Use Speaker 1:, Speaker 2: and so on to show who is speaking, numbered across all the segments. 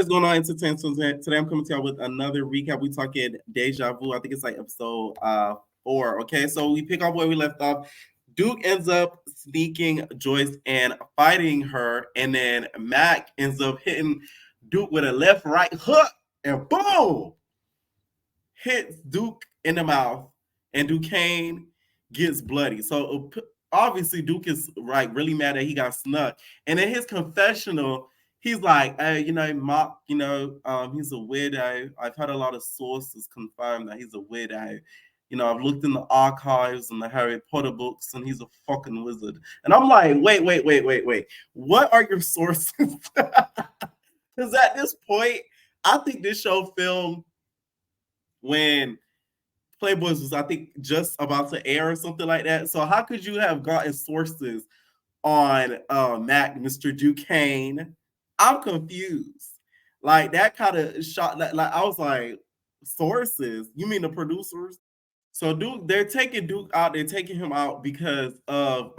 Speaker 1: is going on, Entertainment? So today I'm coming to y'all with another recap. We talking Deja Vu. I think it's like episode 4. Okay, so we pick up where we left off. Duke ends up sneaking Joyce and fighting her, and then Mac ends up hitting Duke with a left right hook, and boom, hits Duke in the mouth, and Duquesne gets bloody. So obviously Duke is like really mad that he got snuck, and in his confessional, he's like, hey, Mock, he's a weirdo. I've had a lot of sources confirm that he's a weirdo. I've looked in the archives and the Harry Potter books, and he's a fucking wizard. And I'm like, wait. What are your sources? Because at this point, I think this show filmed when Playboys was, I think, just about to air or something like that. So how could you have gotten sources on Mac, Mr. Duquesne? I'm confused. Like that kind of shot. Like I was like, sources? You mean the producers? So Duke, they're taking Duke out. They're taking him out because of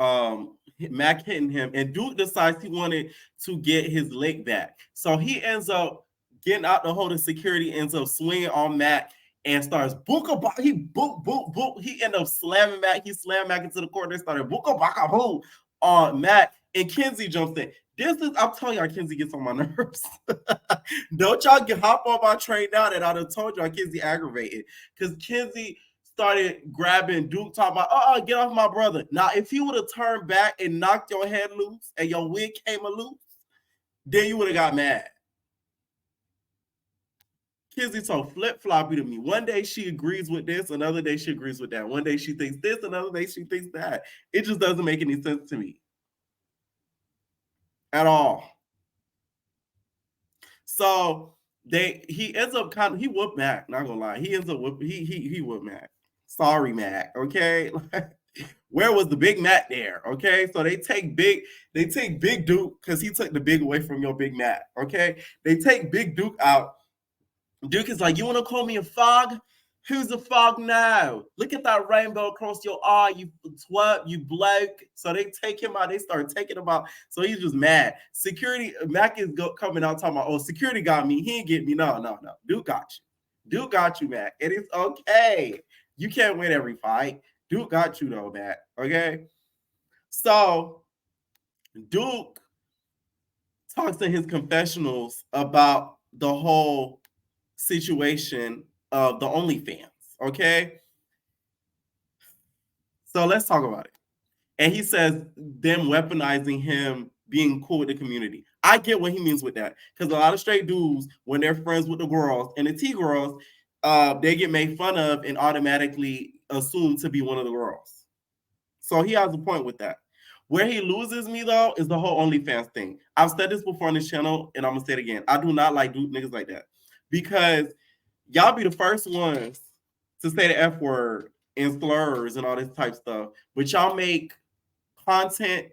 Speaker 1: Mac hitting him, and Duke decides he wanted to get his leg back. So he ends up getting out the hold of security, ends up swinging on Mac, and starts booka baka. He book. He ended up slamming Mac. He slammed Mac into the corner. They started booka baka boom on Mac, and Kenzy jumps in. I'm telling y'all, Kenzy gets on my nerves. Don't y'all hop on my train now that I done told y'all Kenzy aggravated. Because Kenzy started grabbing Duke, talking about, get off my brother. Now, if he would have turned back and knocked your head loose and your wig came loose, then you would have got mad. Kenzy so flip-floppy to me. One day she agrees with this, another day she agrees with that. One day she thinks this, another day she thinks that. It just doesn't make any sense to me. At all. So he ends up he whooped Mac, not gonna lie. He ends up he whooped Mac. Sorry, Mac. Okay. Where was the Big Mac there? Okay. So they take Big Duke because he took the big away from your Big Mac. Okay. They take Big Duke out. Duke is like, you want to call me a fog? Who's a fog now? Look at that rainbow across your eye, you twerp, you bloke. So they take him out. They start taking him out. So he's just mad. Security, Mac is coming out talking about, security got me. He ain't get me. No. Duke got you. Duke got you, Mac. And it's okay. You can't win every fight. Duke got you, though, Mac. Okay? So Duke talks in his confessionals about the whole situation of the OnlyFans, okay? So let's talk about it. And he says them weaponizing him being cool with the community. I get what he means with that. Because a lot of straight dudes, when they're friends with the girls and the T-girls, they get made fun of and automatically assumed to be one of the girls. So he has a point with that. Where he loses me, though, is the whole OnlyFans thing. I've said this before on this channel, and I'm going to say it again. I do not like dude niggas like that. Because y'all be the first ones to say the F word and slurs and all this type stuff, but y'all make content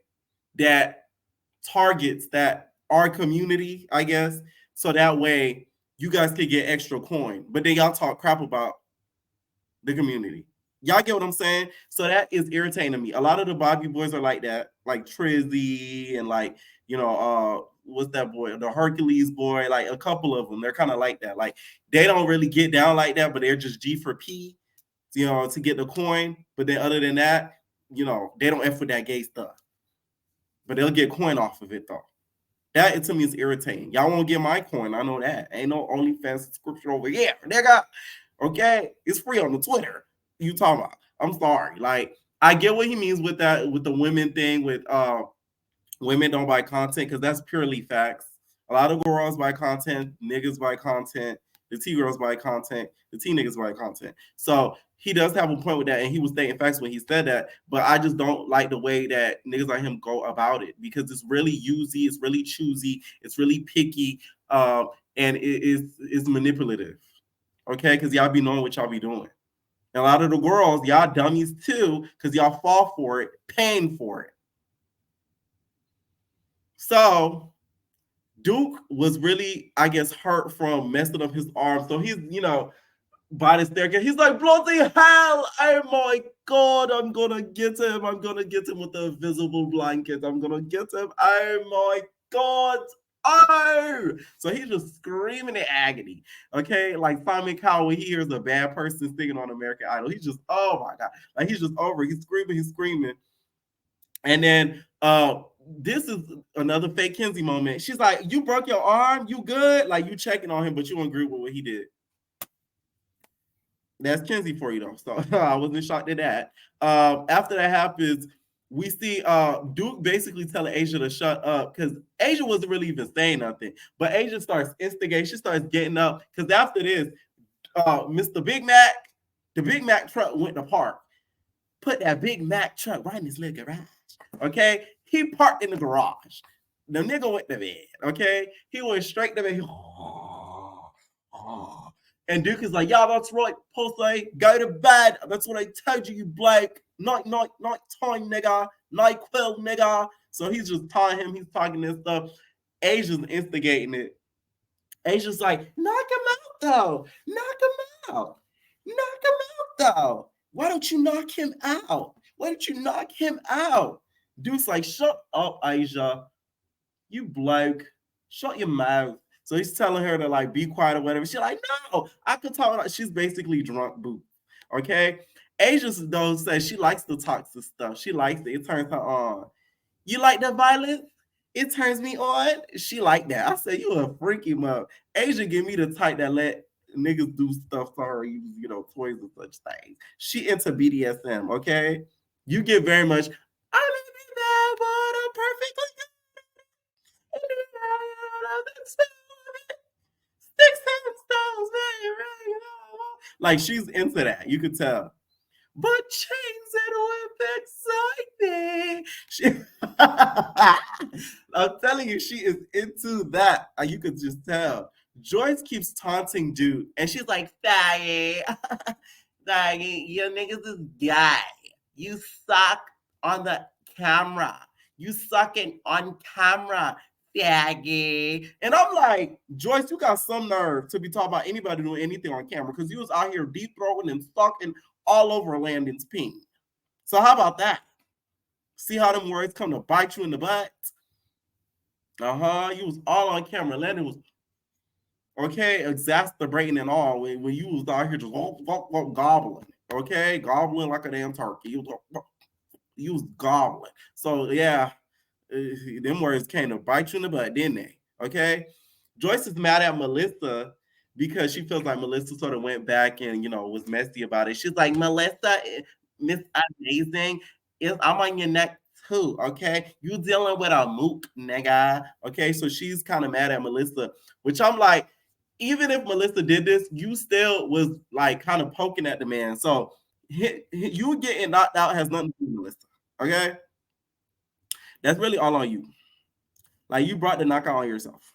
Speaker 1: that targets that our community, I guess, so that way you guys could get extra coin. But then y'all talk crap about the community. Y'all get what I'm saying? So that is irritating to me. A lot of the Bobby boys are like that, like Trizzy and like, what's that boy? The Hercules boy, like a couple of them. They're kind of like that. Like they don't really get down like that, but they're just G for P, to get the coin. But then other than that, they don't F with that gay stuff. But they'll get coin off of it though. That to me is irritating. Y'all won't get my coin. I know that. Ain't no OnlyFans subscription over here, nigga. Okay? It's free on the Twitter. You talking about? I'm sorry. Like, I get what he means with that, with the women thing, with women don't buy content, because that's purely facts. A lot of girls buy content, niggas buy content, the T-girls buy content, the T-niggas buy content. So he does have a point with that, and he was stating facts when he said that, but I just don't like the way that niggas like him go about it, because it's really usy, it's really choosy, it's really picky, and it's manipulative, okay? Because y'all be knowing what y'all be doing. And a lot of the girls, y'all dummies too, because y'all fall for it, paying for it. So Duke was really, I guess, hurt from messing up his arm. So he's, by the staircase, he's like, bloody hell, oh my God, I'm going to get him. I'm going to get him with the invisible blanket. I'm going to get him. Oh my God. oh! So he's just screaming in agony. Okay, like Simon Cowell, when he hears a bad person singing on American Idol, he's just, oh my god, like he's just over. He's screaming. And then this is another fake Kenzy moment. She's like, "You broke your arm, you good?" Like you checking on him, but you don't agree with what he did. That's Kenzy for you though. So I wasn't shocked at that. After that happens, we see Duke basically telling Asia to shut up because Asia wasn't really even saying nothing. But Asia starts instigating, she starts getting up. Because after this, Mr. Big Mac, the Big Mac truck went to park. Put that Big Mac truck right in his little garage. Okay? He parked in the garage. The nigga went to bed. Okay? He went straight to bed. And Duke is like, yeah, that's right, pussy. Go to bed. That's what I told you, you bloke. Night time, nigga. NyQuil, nigga. So he's just tying him. He's talking this stuff. Asia's instigating it. Asia's like, knock him out, though. Knock him out. Knock him out, though. Why don't you knock him out? Why don't you knock him out? Duke's like, shut up, Asia. You bloke. Shut your mouth. So he's telling her to like be quiet or whatever. She's like, no, I could talk. She's basically drunk boo. Okay. Asia though says she likes the toxic stuff. She likes it. It turns her on. You like the violence? It turns me on. She like that. I said, you a freaky mother. Asia give me the type that let niggas do stuff to her, use, toys and such things. She into BDSM, okay? You get very much, I live in that, but I'm perfectly like she's into that. You could tell. But chains and whip excite me. I'm telling you, she is into that. You could just tell. Joyce keeps taunting Duke, and she's like, "Faggy, faggy, your niggas is gay. You suck on the camera. You sucking on camera, faggy." And I'm like, Joyce, you got some nerve to be talking about anybody doing anything on camera because you was out here deep throating and sucking all over Landon's ping. So how about that? See how them words come to bite you in the butt? You was all on camera. Landon was okay, exasperating and all when you was out here just gobbling. Okay, gobbling like a damn turkey. You was gobbling. So yeah, them words came to bite you in the butt, didn't they? Okay. Joyce is mad at Melissa because she feels like Melissa sort of went back and was messy about it. She's like, Melissa, Miss Amazing, I'm on your neck too. Okay, you dealing with a mook, nigga. Okay, so she's kind of mad at Melissa, which I'm like, even if Melissa did this, you still was like kind of poking at the man. So you getting knocked out has nothing to do with Melissa. Okay, that's really all on you. Like you brought the knockout on yourself.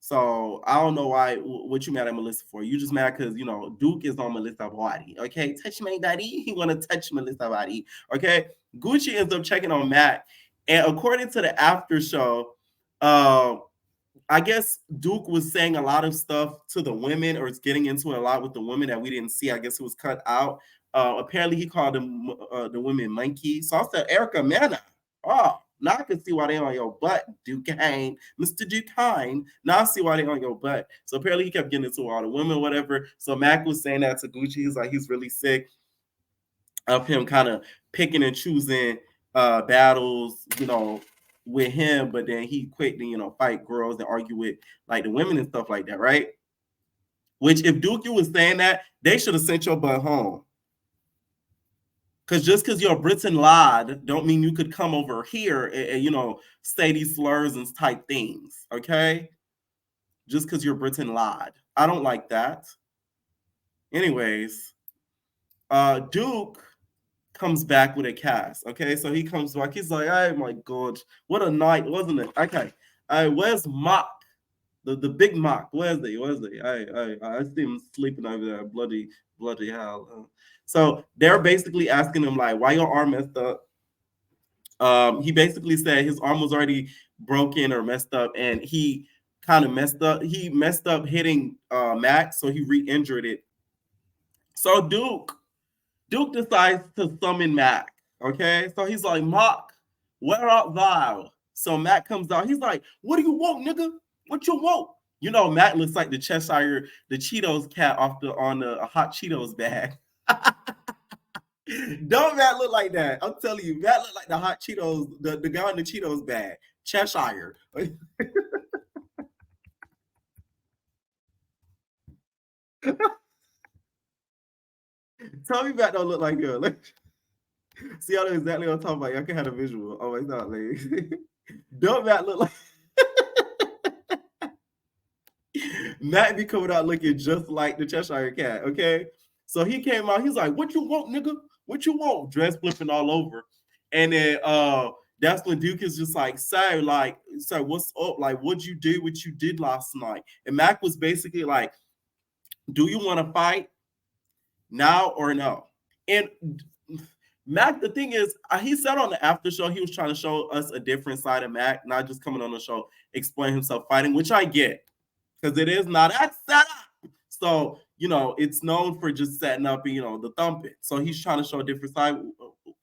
Speaker 1: So I don't know what you mad at Melissa for. You just mad because Duke is on Melissa body. Okay, touch my daddy. He wanna touch Melissa body. Okay, Gucci ends up checking on Matt, and according to the after show, I guess Duke was saying a lot of stuff to the women, or is getting into it a lot with the women that we didn't see. I guess it was cut out. Apparently, he called them the women monkey. So I said, Erica Mena. Oh, now I can see why they on your butt, Duquesne, Mr. Duquesne. Now I see why they on your butt. So apparently, he kept getting into all the women, whatever. So Mac was saying that to Gucci. He's like, he's really sick of him kind of picking and choosing battles, with him, but then he quit to, fight girls and argue with like the women and stuff like that, right? Which if Dookie was saying that, they should have sent your butt home. Because just because you're a Britain lad don't mean you could come over here and say these slurs and type things, okay? Just because you're Britain lad. I don't like that. Anyways, Duke comes back with a cast. Okay, so he comes back. He's like, oh my god, what a night, wasn't it? Okay, where's Mock? The big Mock? Where's he? I see him sleeping over there. Bloody hell. So they're basically asking him like, why your arm messed up? He basically said his arm was already broken or messed up, and he kind of messed up. He messed up hitting Max, so he re-injured it. So Duke decides to summon Mac. Okay, so he's like, Mock, where art thou? So Matt comes out. He's like, "What do you want, nigga? What you want?" You know, Matt looks like the Cheshire, the Cheetos cat off the on the hot Cheetos bag. Don't Matt look like that? I'm telling you, Matt look like the hot Cheetos, the guy in the Cheetos bag, Cheshire. Tell me Matt don't look like him. See, I know exactly what I'm talking about. Y'all can have a visual. Oh my god, like don't Matt look like Matt be coming out looking just like the Cheshire cat, okay? So he came out, he's like, "What you want, nigga? What you want?" Dress flipping all over. And then that's when Duke is just like, "Sir, what's up? Like, what'd you do? What you did last night?" And Mac was basically like, "Do you want to fight now or no?" And Mac, the thing is, he said on the after show, he was trying to show us a different side of Mac, not just coming on the show, explain himself fighting, which I get, because it is not a setup. So, you know, it's known for just setting up, you know, the thumping. So he's trying to show a different side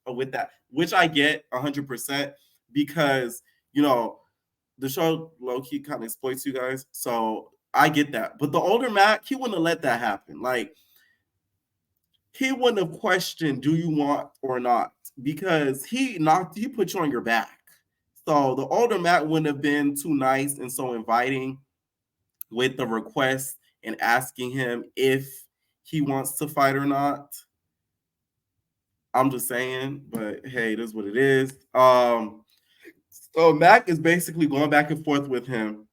Speaker 1: with that, which I get 100% because, you know, the show low key kind of exploits you guys. So I get that. But the older Mac, he wouldn't have let that happen. Like, he wouldn't have questioned, do you want or not? Because he put you on your back. So the older Matt wouldn't have been too nice and so inviting with the request and asking him if he wants to fight or not. I'm just saying, but hey, it is what it is. So Mac is basically going back and forth with him.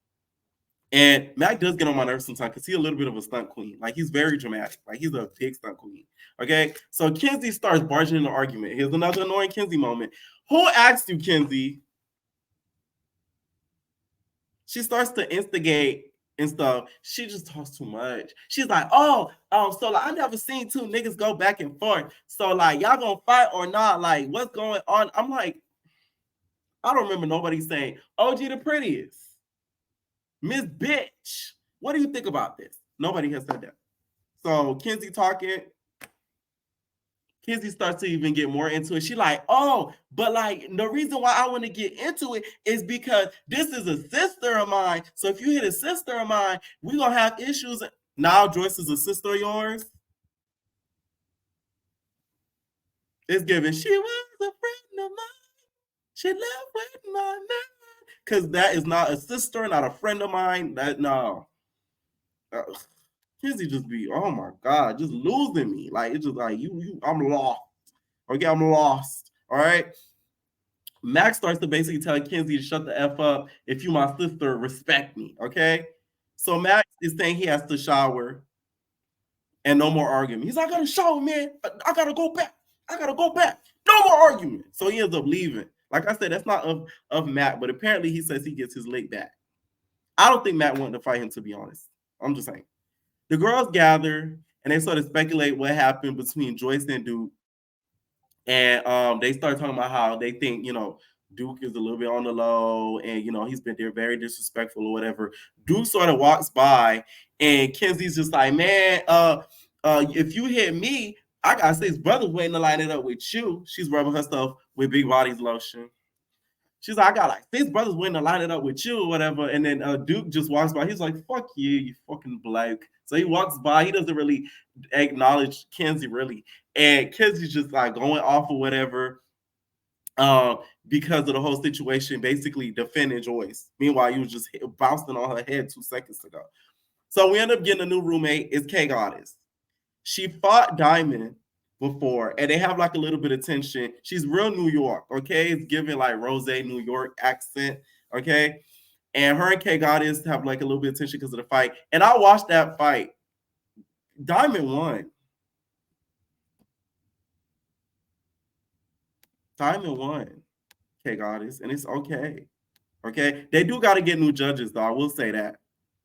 Speaker 1: And Mac does get on my nerves sometimes because he's a little bit of a stunt queen. Like, he's very dramatic. Like, he's a big stunt queen. Okay. So Kenzy starts barging in the argument. Here's another annoying Kenzy moment. Who asked you, Kenzy? She starts to instigate and stuff. She just talks too much. She's like, so like I never seen two niggas go back and forth. So like y'all gonna fight or not? Like, what's going on? I'm like, I don't remember nobody saying OG the prettiest. Miss Bitch. What do you think about this? Nobody has said that. So Kenzy talking. Kenzy starts to even get more into it. She like, oh, but like the reason why I want to get into it is because this is a sister of mine. So if you hit a sister of mine, we gonna have issues. Now Joyce is a sister of yours. It's given. She was a friend of mine. She left with my man. Cause that is not a sister, not a friend of mine. That no. Kenzy just be, oh my God, just losing me. Like it's just like I'm lost. Okay, I'm lost. All right. Max starts to basically tell Kenzy to shut the F up. If you my sister, respect me. Okay. So Max is saying he has to shower and no more argument. He's like, I gotta shower, man. I gotta go back. I gotta go back. No more argument. So he ends up leaving. Like I said, that's not of Matt, but apparently he says he gets his leg back. I don't think Matt wanted to fight him, to be honest. I'm just saying. The girls gather and they sort of speculate what happened between Joyce and Duke. And they start talking about how they think, you know, Duke is a little bit on the low and, you know, he's been there very disrespectful or whatever. Duke sort of walks by and Kenzy's just like, man, if you hit me, I got 6 brothers waiting to line it up with you. She's rubbing her stuff with Big Body's lotion. She's like, I got like 6 brothers waiting to line it up with you or whatever. And then Duke just walks by. He's like, fuck you, you fucking bloke. So he walks by. He doesn't really acknowledge Kenzy really. And Kenzy's just like going off or whatever because of the whole situation, basically defending Joyce. Meanwhile, you was just bouncing on her head 2 seconds ago. So we end up getting a new roommate. It's K Goddess. She fought Diamond before, and they have like a little bit of tension. She's real New York, okay? It's giving like Rose New York accent, okay? And her and K Goddess have like a little bit of tension because of the fight. And I watched that fight. Diamond won. Diamond won, K Goddess, and it's okay. Okay, they do got to get new judges, though. I will say that,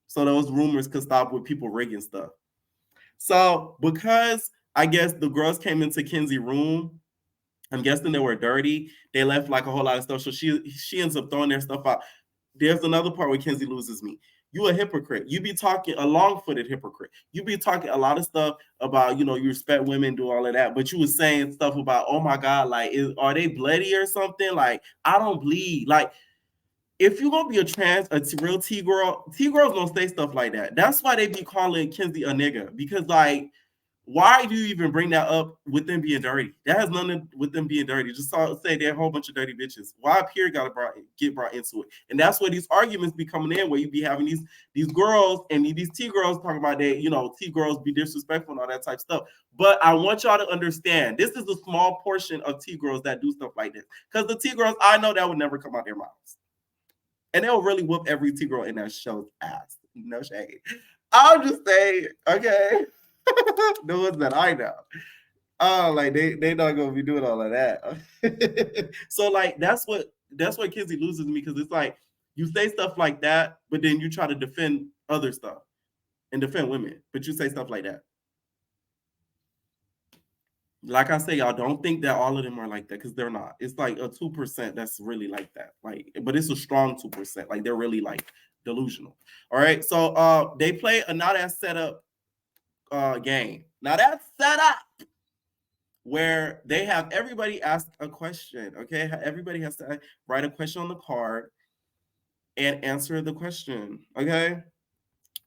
Speaker 1: so those rumors could stop with people rigging stuff. So because I guess the girls came into Kenzy's room, I'm guessing they were dirty. They left like a whole lot of stuff, so she ends up throwing their stuff out. There's another part where Kenzy loses me. You a hypocrite. You be talking a long-footed hypocrite. You be talking a lot of stuff about, you know, you respect women, do all of that, but you was saying stuff about, oh my God, like, are they bloody or something? Like, I don't bleed. Like, if you're gonna be a real T girls don't say stuff like that. That's why they be calling Kenzy a nigga. Because like, why do you even bring that up with them being dirty? That has nothing with them being dirty. Just say they're a whole bunch of dirty bitches. Why Pierre gotta get brought into it? And that's where these arguments be coming in, where you be having these girls and these T girls talking about that, T girls be disrespectful and all that type of stuff. But I want y'all to understand, this is a small portion of T girls that do stuff like this. Because the T girls, I know that would never come out their mouths. And they'll really whoop every T girl in that show's ass. No shade. I'm just saying, okay. The ones that I know. Oh, like they not gonna be doing all of that. So like that's what Kenzie loses me, because it's like you say stuff like that, but then you try to defend other stuff and defend women, but you say stuff like that. Like I say, y'all don't think that all of them are like that, because they're not. It's like a 2% that's really like that. Like, but it's a strong 2%. Like they're really like delusional. All right. So they play a not as set up game. Now that's set up where they have everybody ask a question. Okay. Everybody has to write a question on the card and answer the question. Okay.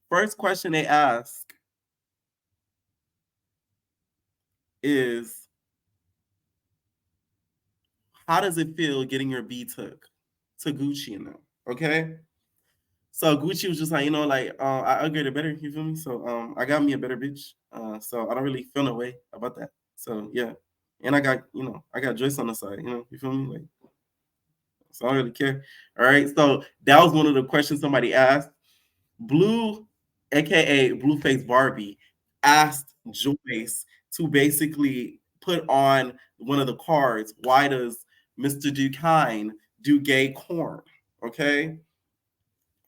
Speaker 1: First question they ask is, how does it feel getting your B took to Gucci and them? Okay. So Gucci was just like, like I upgraded better, you feel me? So I got me a better bitch. So I don't really feel no way about that. So yeah. And I got, I got Joyce on the side, you feel me? Like, so I don't really care. All right. So that was one of the questions somebody asked. Blue, aka Blueface Barbie, asked Joyce to basically put on one of the cards, why does Mr. Duquesne do gay corn? Okay.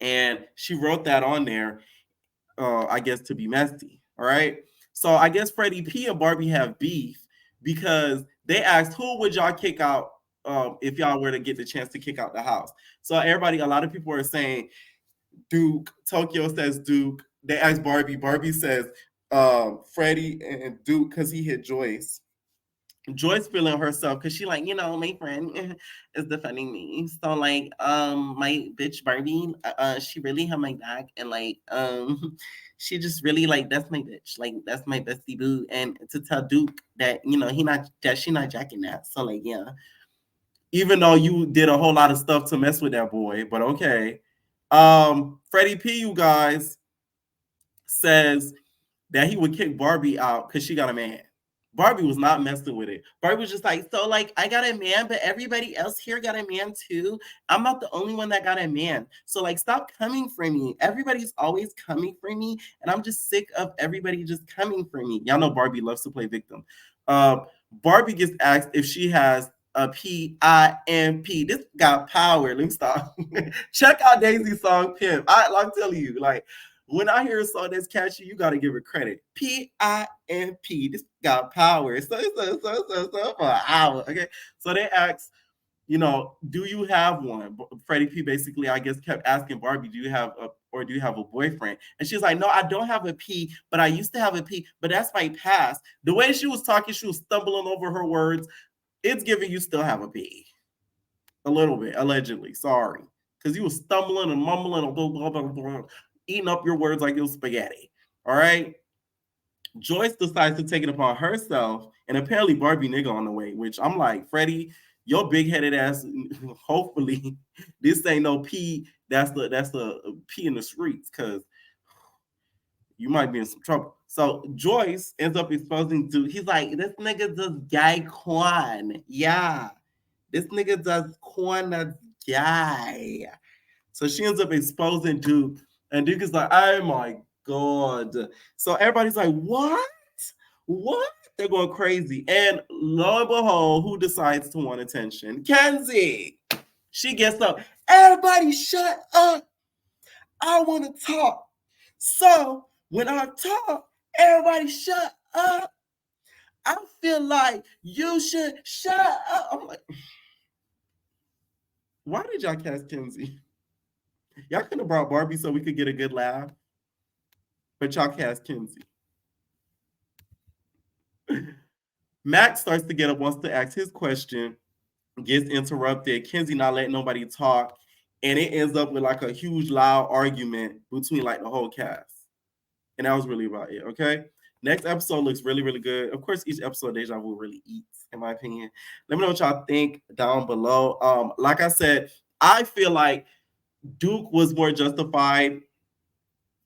Speaker 1: And she wrote that on there, I guess, to be messy. All right. So I guess Freddie P and Barbie have beef because they asked, who would y'all kick out if y'all were to get the chance to kick out the house? So a lot of people are saying Duke. Tokyo says Duke. They asked Barbie. Barbie says Freddie and Duke because he hit Joyce. Joy's feeling herself because she like, my friend is defending me. So like, my bitch Barbie, she really had my back, and like, she just really like, that's my bitch, like that's my bestie boo, and to tell Duke that she not jacking that. So like, yeah, even though you did a whole lot of stuff to mess with that boy, but okay. Freddie P, you guys, says that he would kick Barbie out because she got a man. Barbie was not messing with it. Barbie was just like, so like I got a man, but everybody else here got a man too. I'm not the only one that got a man. So like stop coming for me. Everybody's always coming for me. And I'm just sick of everybody just coming for me. Y'all know Barbie loves to play victim. Barbie gets asked if she has a PIMP. This got power. Let me stop. Check out Daisy's song Pimp. I'm telling you, like, when I hear a song that's catchy, you got to give it credit. PIMP. This got power. So for an hour. Okay. So they asked, do you have one? Freddie P basically, I guess, kept asking Barbie, do you have a boyfriend? And she's like, no, I don't have a P, but I used to have a P, but that's my past. The way she was talking, she was stumbling over her words. It's giving you still have a P. A little bit, allegedly. Sorry. Because you was stumbling and mumbling and blah, blah, blah, blah, eating up your words like it was spaghetti. All right. Joyce decides to take it upon herself, and apparently Barbie nigga on the way, which I'm like, Freddie, your big headed ass. Hopefully, this ain't no P. That's the P in the streets, because you might be in some trouble. So Joyce ends up exposing to. He's like, this nigga does gay corn. Yeah, this nigga does corn that's gay. So she ends up exposing Duke, and Duke is like, oh my God. So everybody's like, what? What? They're going crazy. And lo and behold, who decides to want attention? Kenzy. She gets up. Everybody shut up. I want to talk. So when I talk, everybody shut up. I feel like you should shut up. I'm like, why did y'all cast Kenzy? Y'all could have brought Barbie so we could get a good laugh, but y'all cast Kenzy. Max starts to wants to ask his question, gets interrupted. Kenzy not letting nobody talk. and it ends up with like a huge loud argument between like the whole cast. And that was really about it. Okay. Next episode looks really, really good. Of course, each episode of Deja Vu really eats, in my opinion. Let me know what y'all think down below. Like I said, I feel like Duke was more justified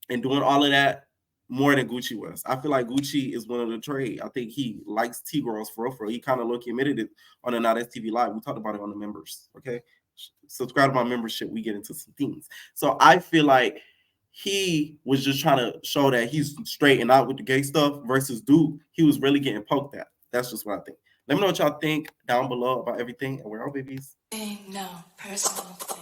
Speaker 1: in doing all of that more than Gucci was. I feel like Gucci is one of the trade. I think he likes T girls for real. He kind of look admitted it on the Now That's TV Live. We talked about it on the members. Okay. Subscribe to my membership. We get into some things. So I feel like he was just trying to show that he's straightened out with the gay stuff versus Duke. He was really getting poked at. That's just what I think. Let me know what y'all think down below about everything. And we're all babies. No personal thing.